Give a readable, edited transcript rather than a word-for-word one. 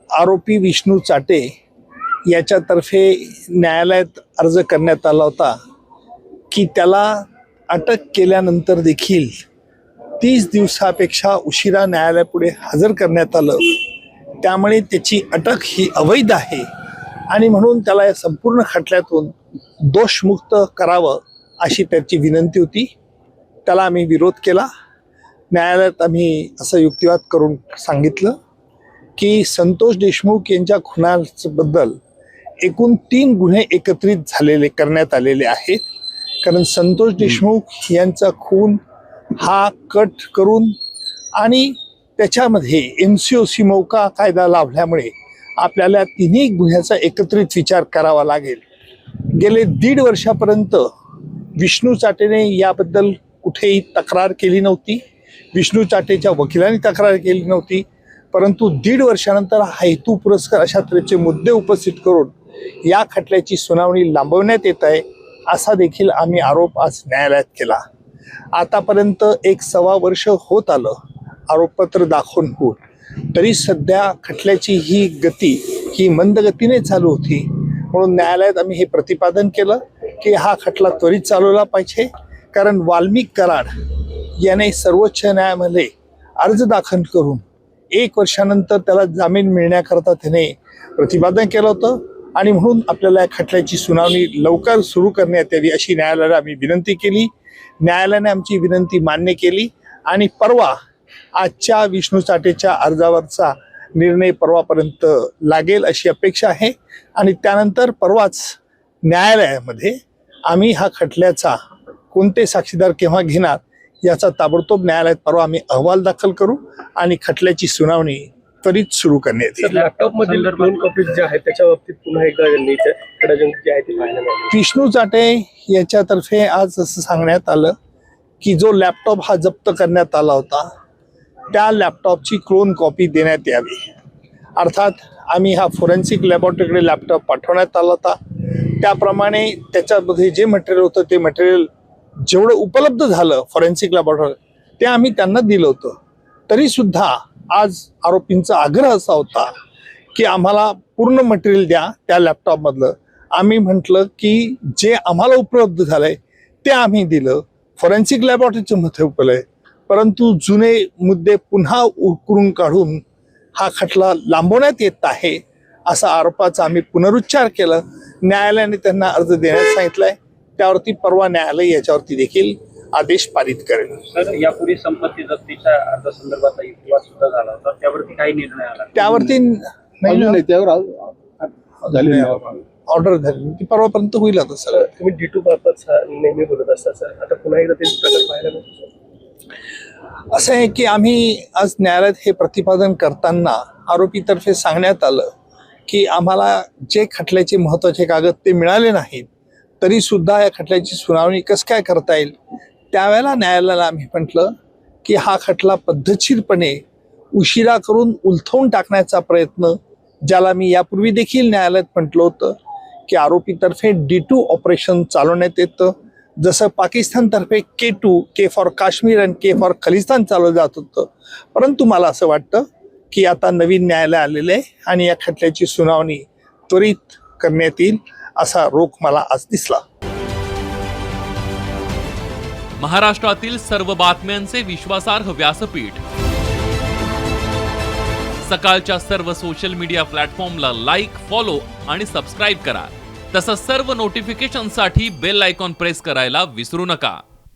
आरोपी विष्णू चाटे याच्यातर्फे न्यायालयात अर्ज करण्यात आला होता की त्याला अटक केल्यानंतर देखील 30 दिवसापेक्षा उशिरा न्यायालयापुढे हजर करण्यात आलं, त्यामुळे त्याची अटक ही अवैध आहे आणि म्हणून त्याला या संपूर्ण खटल्यातून दोषमुक्त करावं अशी त्याची विनंती होती. त्याला आम्ही विरोध केला. न्यायालयात आम्ही असं युक्तिवाद करून सांगितलं की संतोष देशमुख यांच्या खुनाबद्दल एकूण 3 गुन्हे एकत्रित करण्यात आलेले आहेत. कारण संतोष देशमुख यांचा खून हा कट करून आणि त्याच्यामध्ये MCOC मौका कायदा लावल्यामुळे आपल्याला तिन्ही गुन्ह्याचा एकत्रित विचार करावा लागेल. गेले 1.5 वर्षापर्यंत विष्णू चाटेने याबद्दल कुठेही तक्रार केली नव्हती. विष्णू चाटेच्या वकिलांनी तक्रार केली नव्हती. परंतु 1.5 वर्षानंतर हेतू पुरस्कार अशा तऱ्हेचे मुद्दे उपस्थित करून या खटल्याची सुनावणी लांबवण्यात येत आहे असा देखील आम्ही आरोप आज न्यायालयात केला. आतापर्यंत 1.25 वर्ष होत आलं आरोपपत्र दाखवून होऊन, तरी सध्या खटल्याची ही गती ही मंद गतीने चालू होती. म्हणून न्यायालयात आम्ही हे प्रतिपादन केलं की हा खटला त्वरित चालवला पाहिजे. कारण वाल्मिक कराड याने सर्वोच्च न्यायालयामध्ये अर्ज दाखल करून 1 वर्षानंतर त्याला जामीन मिळण्याकरता त्याने प्रतिपादन केलं होतं आणि म्हणून आपल्याला या खटल्याची सुनावणी लवकर सुरू करण्यात यावी अशी न्यायालयाला आम्ही विनंती केली. न्यायालयाने आमची विनंती मान्य केली आणि परवा आजच्या विष्णू चाटेच्या अर्जावरचा निर्णय परवापर्यंत लागेल अशी अपेक्षा आहे आणि त्यानंतर परवाच न्यायालयामध्ये आम्ही हा खटल्याचा कोणते साक्षीदार केव्हा घेणार याचा ताबडतोब न्यायालयात परवा आम्ही अहवाल दाखल करू आणि खटल्याची सुनावणी त्वरित सुरू करण्यात येईल. लॅपटॉपमधील क्लोन कॉपीज ज्या आहेत त्याच्या बाबतीत पुन्हा एकदा जे आहे ते पाहायला मिळालं. विष्णू चाटे याच्यातर्फे आज असं सांगण्यात आलं की जो लॅपटॉप हा जप्त करण्यात आला होता त्या लॅपटॉपची क्लोन कॉपी देण्यात यावी. अर्थात आम्ही हा फोरेन्सिक लॅबोरेटरीकडे लॅपटॉप पाठवण्यात आला होता. त्याप्रमाणे त्याच्यामध्ये जे मटेरियल होतं ते मटेरियल जेवढं उपलब्ध झालं फॉरेन्सिक लॅबोरेटरी ते आम्ही त्यांना दिलं होतं. तरीसुद्धा आज आरोपींचा आग्रह असा होता की आम्हाला पूर्ण मटेरियल द्या त्या लॅपटॉपमधलं. आम्ही म्हटलं की जे आम्हाला उपलब्ध झालं आहे ते आम्ही दिलं, फॉरेन्सिक लॅबोरेटरीचं मध्ये उपलब्ध आहे, परंतु जुने मुद्दे पुन्हा उकरून काढून हा खटला लांबवण्यात येत आहे असा आरोपाचा आम्ही पुनरुच्चार केला. न्यायालयाने त्यांना अर्ज देण्यास सांगितलाय. त्यावरती परवा न्यायालय याच्यावरती देखील आदेश पारित करेल. सर, यापूर्वी संपत्ती जप्तीच्या अर्जासंदर्भात युक्तिवाद सुद्धा झाला होता, त्यावरती काही निर्णय आला? त्यावरती नाही, त्यावर ऑर्डर झाली ती परवापर्यंत होईल. आता सर तुम्ही D2 बाबत नेहमी बोलत असता सर, आता पुन्हा एकदा ते प्रकार पाहायला मिळतो. असं आहे की आम्ही आज न्यायालयात हे प्रतिपादन करताना आरोपीतर्फे सांगण्यात आलं की आम्हाला जे खटल्याचे महत्त्वाचे कागद ते मिळाले नाहीत, तरी सुद्धा या खटल्याची सुनावणी कसं काय करता येईल. त्यावेळेला न्यायालयाला आम्ही म्हटलं की हा खटला पद्धतशीरपणे उशिरा करून उलथवून टाकण्याचा प्रयत्न, ज्याला मी यापूर्वी देखील न्यायालयात म्हटलं होतं की आरोपीतर्फे D2 ऑपरेशन चालवण्यात येतं. जसं पाकिस्तानतर्फे K2 के फॉर काश्मीर आणि K फॉर खलिस्तान चालवलं जात होतं. परंतु मला असं वाटतं की आता नवीन न्यायालय आलेलं आहे आणि या खटल्याची सुनावणी त्वरित करण्यात येईल असा रोख मला आज दिसला. महाराष्ट्रातील सर्व बातम्यांचे विश्वासार्ह व्यासपीठ, सकाळच्या सर्व सोशल मीडिया प्लॅटफॉर्मला लाईक, फॉलो आणि सबस्क्राईब करा. तसंच सर्व नोटिफिकेशनसाठी बेल आयकॉन प्रेस करायला विसरू नका.